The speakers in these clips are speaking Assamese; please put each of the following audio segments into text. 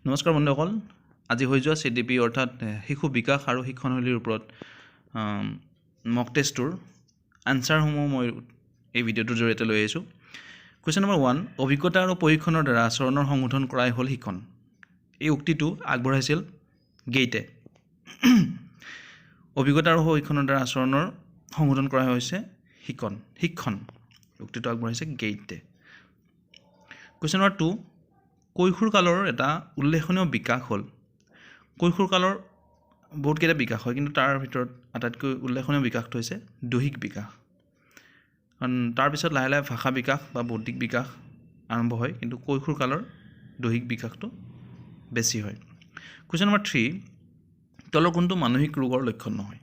নমস্কাৰ বন্ধুসকল, আজি হৈ যোৱা CDP অৰ্থাৎ শিশু বিকাশ আৰু শিক্ষণশৈলীৰ ওপৰত মক টেষ্টৰ আনসাৰসমূহ মই এই ভিডিঅ'টোৰ জৰিয়তে লৈ আহিছোঁ। কুৱেশ্যন নম্বৰ 1, অভিজ্ঞতা আৰু প্ৰশিক্ষণৰ দ্বাৰা আচৰণৰ সংশোধন কৰাই হ'ল শিক্ষণ। এই উক্তিটো আগবঢ়াইছিল গেইটে। অভিজ্ঞতা আৰু প্ৰশিক্ষণৰ দ্বাৰা আচৰণৰ সংশোধন কৰা হৈছে শিক্ষণ। উক্তিটো আগবঢ়াইছে গেইটে। কুৱেশ্যন নম্বৰ 2, কৈশোৰ কালৰ এটা উল্লেখনীয় বিকাশ হ'ল। কৈশোৰ কালৰ বহুতকেইটা বিকাশ হয়, কিন্তু তাৰ ভিতৰত আটাইতকৈ উল্লেখনীয় বিকাশটো হৈছে দৈহিক বিকাশ। কাৰণ তাৰপিছত লাহে লাহে ভাষা বিকাশ বা বৌদ্ধিক বিকাশ আৰম্ভ হয়, কিন্তু কৈশোৰ কালৰ দৈহিক বিকাশটো বেছি হয়। কুৱেশ্যন নম্বৰ 3, তলৰ কোনটো মানসিক ৰোগৰ লক্ষণ নহয়?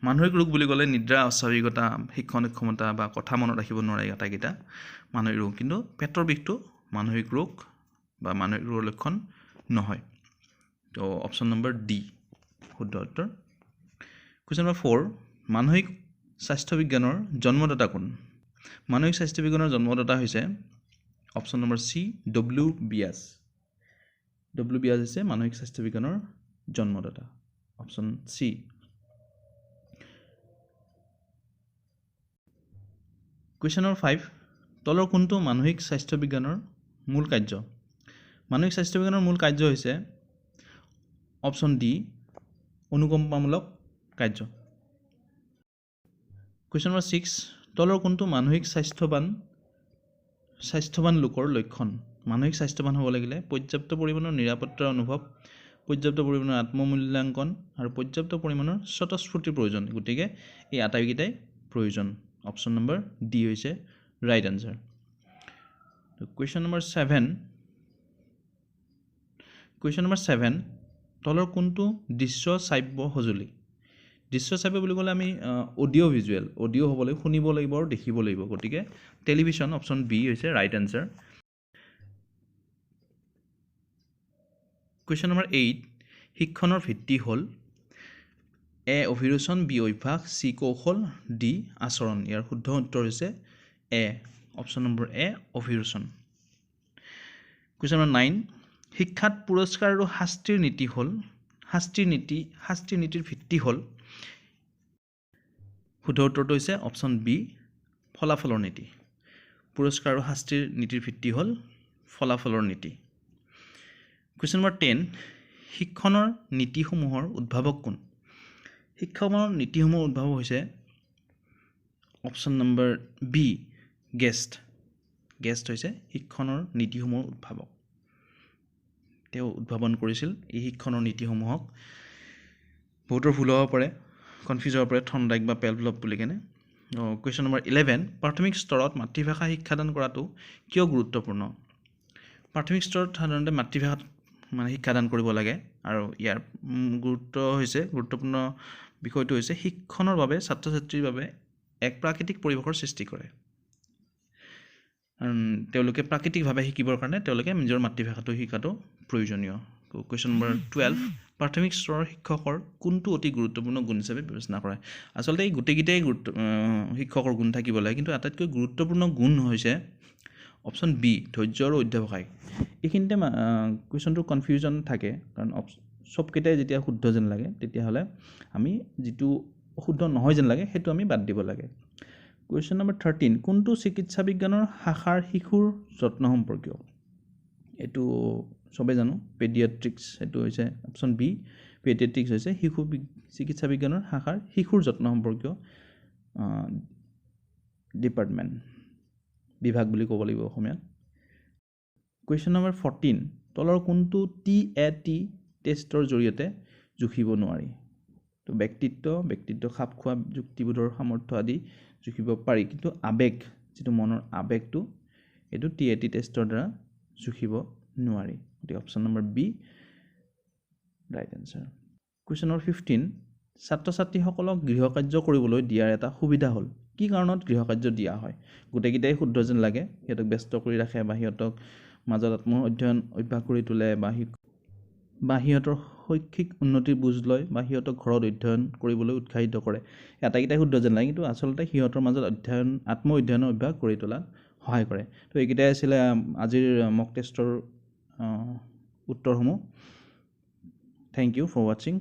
মানসিক ৰোগ বুলি ক'লে নিদ্ৰা, অস্বাভাৱিকতা, শিক্ষণ অক্ষমতা বা কথা মনত ৰাখিব নোৱাৰে, আটাইকেইটা মানসিক ৰোগ। কিন্তু পেটৰ বিষটো মানসিক ৰোগ বা মানসিক ৰোগৰ লক্ষণ নহয়। তো অপশ্যন নম্বৰ ডি শুদ্ধ উত্তৰ। কুৱেশ্যন নম্বৰ 4, মানসিক স্বাস্থ্য বিজ্ঞানৰ জন্মদাতা কোন? মানসিক স্বাস্থ্য বিজ্ঞানৰ জন্মদাতা হৈছে option number C, W Beas. W Beas হৈছে মানসিক স্বাস্থ্য বিজ্ঞানৰ জন্মদাতা, অপশ্যন চি। কুৱেশ্যন নম্বৰ 5, তলৰ কোনটো মানসিক স্বাস্থ্য বিজ্ঞানৰ মূল কাৰ্য? মানসিক স্বাস্থ্য বিজ্ঞানৰ মূল কাৰ্য হৈছে অপশ্যন ডি, অনুকম্পামূলক কাৰ্য। কুৱেশ্যন নম্বৰ 6, তলৰ কোনটো মানসিক স্বাস্থ্যৱান লোকৰ লক্ষণ? মানসিক স্বাস্থ্যৱান হ'ব লাগিলে পৰ্যাপ্ত পৰিমাণৰ নিৰাপত্তাৰ অনুভৱ, পৰ্যাপ্ত পৰিমাণৰ আত্মমূল্যাংকন আৰু পৰ্যাপ্ত পৰিমাণৰ স্বতঃস্ফূৰ্তিৰ প্ৰয়োজন। গতিকে এই আটাইকেইটাই প্ৰয়োজন। অপশ্যন নম্বৰ ডি হৈছে ৰাইট আনচাৰ। কুৱেশ্যন নম্বৰ 7, তলৰ কোনটো দৃশ্য শ্ৰাব্য সঁজুলি? দৃশ্য শ্ৰাব্য বুলি ক'লে আমি অডিঅ' ভিজুৱেল, অডিঅ' হ'ব লাগিব, শুনিব লাগিব আৰু দেখিব লাগিব। গতিকে টেলিভিশ্যন, অপশ্যন বি হৈছে ৰাইট আনচাৰ। কুৱেশ্যন নম্বৰ 8, শিক্ষণৰ ভিত্তি হ'ল এ অভিৰোচন, বি অভ্যাস, চি কৌশল, ডি আচৰণ। ইয়াৰ শুদ্ধ উত্তৰ হৈছে এ, অপশ্যন নম্বৰ এ অভিৰোচন। কুৱেশ্যন নম্বৰ 9, শিক্ষাত পুৰস্কাৰ আৰু শাস্তিৰ নীতিৰ ভিত্তি হ'ল। শুদ্ধ উত্তৰটো হৈছে অপশ্যন বি, ফলাফলৰ নীতি। পুৰস্কাৰ আৰু শাস্তিৰ নীতিৰ ভিত্তি হ'ল ফলাফলৰ নীতি। কুৱেশ্যন নম্বৰ 10, শিক্ষণৰ নীতিসমূহৰ উদ্ভাৱক কোন? শিক্ষণৰ নীতিসমূহৰ উদ্ভাৱক হৈছে অপশ্যন নম্বৰ বি, গেষ্ট হৈছে শিক্ষণৰ নীতিসমূহৰ উদ্ভাৱক। তেওঁ উদ্ভাৱন কৰিছিল এই শিক্ষণৰ নীতিসমূহক। বহুতৰ ভুল হ'ব পাৰে, কনফিউজ হ'ব পাৰে থৰ্ণডাইক বা পেভলভ বুলি কেনে। কুৱেশ্যন নম্বৰ 11, প্ৰাথমিক স্তৰত মাতৃভাষা শিক্ষাদান কৰাটো কিয় গুৰুত্বপূৰ্ণ? প্ৰাথমিক স্তৰত সাধাৰণতে মাতৃভাষাত শিক্ষাদান কৰিব লাগে, আৰু ইয়াৰ গুৰুত্বপূৰ্ণ বিষয়টো হৈছে শিক্ষণৰ বাবে ছাত্ৰ ছাত্ৰীৰ বাবে এক প্ৰাকৃতিক পৰিৱেশৰ সৃষ্টি কৰে। তেওঁলোকে প্ৰাকৃতিকভাৱে শিকিবৰ কাৰণে তেওঁলোকে নিজৰ মাতৃভাষাটো শিকাটো প্ৰয়োজনীয়। কুৱেশ্যন নম্বৰ 12, প্ৰাথমিক স্তৰৰ শিক্ষকৰ কোনটো অতি গুৰুত্বপূৰ্ণ গুণ হিচাপে বিবেচনা কৰে? আচলতে এই গোটেইকেইটাই শিক্ষকৰ গুণ থাকিব লাগে, কিন্তু আটাইতকৈ গুৰুত্বপূৰ্ণ গুণ হৈছে অপশ্যন বি, ধৈৰ্য আৰু অধ্যাৱসায়। এইখিনিতে কুৱেশ্যনটোৰ কনফিউজন থাকে, কাৰণ চবকেইটাই যেতিয়া শুদ্ধ যেন লাগে তেতিয়াহ'লে আমি যিটো শুদ্ধ নহয় যেন লাগে সেইটো আমি বাদ দিব লাগে। কুৱেশ্যন নম্বৰ 13, কোনটো চিকিৎসা বিজ্ঞানৰ শাখাৰ শিশুৰ যত্ন সম্পৰ্কীয়? এইটো চবেই জানো, পেডিয়াট্ৰিক্স। এইটো হৈছে অপশ্যন বি, পেডিয়াট্ৰিক্স হৈছে চিকিৎসা বিজ্ঞানৰ শাখাৰ শিশুৰ যত্ন সম্পৰ্কীয় ডিপাৰ্টমেণ্ট, বিভাগ বুলি ক'ব লাগিব অসমীয়াত। কুৱেশ্যন নম্বৰ 14, তলৰ কোনটো TAT টেষ্টৰ জৰিয়তে জুখিব নোৱাৰি? তো ব্যক্তিত্ব, খাপ খোৱা, যুক্তিবোধৰ সামৰ্থ্য আদি জুখিব পাৰি, কিন্তু আৱেগ, যিটো মনৰ আৱেগটো, এইটো TAT টেষ্টৰ দ্বাৰা জুখিব নোৱাৰি। গতিকে option number b right answer. Question number 15, ছাত্ৰ ছাত্ৰীসকলক গৃহকাৰ্য কৰিবলৈ দিয়াৰ এটা সুবিধা হ'ল। কি কাৰণত গৃহকাৰ্য দিয়া হয়? গোটেইকেইটাই শুদ্ধ যেন লাগে, সিহঁতক ব্যস্ত কৰি ৰাখে বা সিহঁতক মাজত আত্ম অধ্যয়ন অভ্যাস কৰি তোলে, বা সিহঁতৰ শৈক্ষিক উন্নতিৰ বুজ লয়, বা সিহঁতক ঘৰত অধ্যয়ন কৰিবলৈ উৎসাহিত কৰে। আটাইকেইটাই শুদ্ধ যেন লাগে, কিন্তু আচলতে সিহঁতৰ মাজত আত্ম অধ্যয়নৰ অভ্যাস কৰি তোলাত সহায় কৰে। তো এইকেইটাই আছিলে আজিৰ মক টেষ্টৰ উত্তৰসমূহ থেংক ইউ ফৰ ৱাচিং